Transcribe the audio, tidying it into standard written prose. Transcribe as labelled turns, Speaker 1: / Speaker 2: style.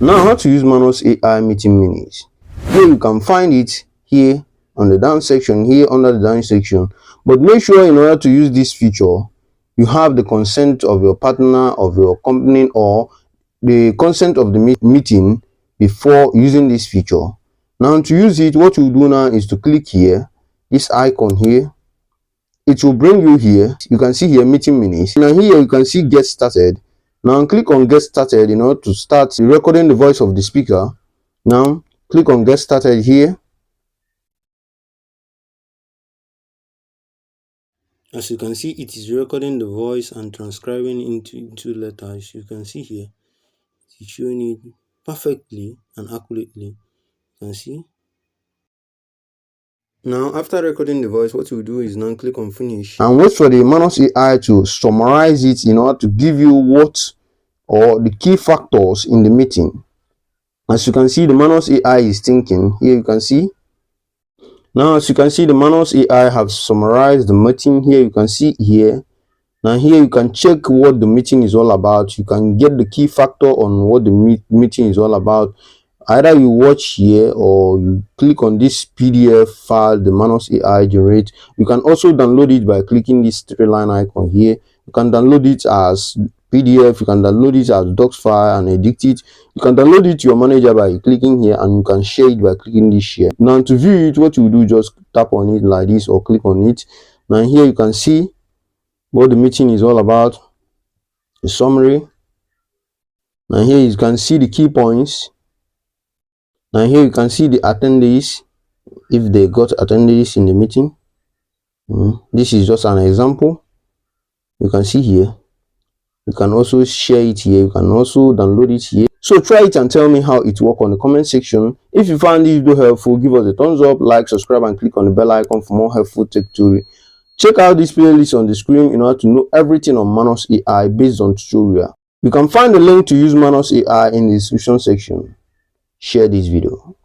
Speaker 1: Now, how to use Manus AI Meeting Minutes. Here you can find it here on the down section, here under the down section. But make sure in order to use this feature, you have the consent of your partner, of your company, or the consent of the meeting before using this feature. Now, to use it, what you do now is to click here, this icon here. It will bring you here. You can see here meeting minutes. Now here you can see get started. Now click on get started in order to start recording the voice of the speaker. Now click on get started here. As you can see, it is recording the voice and transcribing into letters. You can see here it is showing it perfectly and accurately. You can see. Now, after recording the voice, what you do is now click on finish and wait for the Manus AI to summarize it in order to give you what or the key factors in the meeting. As you can see, the Manus AI is thinking. Here you can see. Now, as you can see, the Manus AI have summarized the meeting. Here you can see here. Now here you can check what the meeting is all about. You can get the key factor on what the meeting is all about. Either you watch here or you click on this PDF file the Manus AI generate. You can also download it by clicking this three-line icon here. You can download it as PDF, you can download it as docs file and edit it. You can download it to your manager by clicking here, and you can share it by clicking this share. Now to view it, what you do, just tap on it like this or click on it. Now here you can see what the meeting is all about, the summary. Now here you can see the key points. Now here you can see the attendees, if they got attendees in the meeting. This is just an example. You can see here. You can also share it here. You can also download it here. So try it and tell me how it works on the comment section. If you found this video helpful, give us a thumbs up, like, subscribe, and click on the bell icon for more helpful tech tutorials. Check out this playlist on the screen in order to know everything on Manus AI based on tutorial. You can find the link to use Manus AI in the description section. Share this video.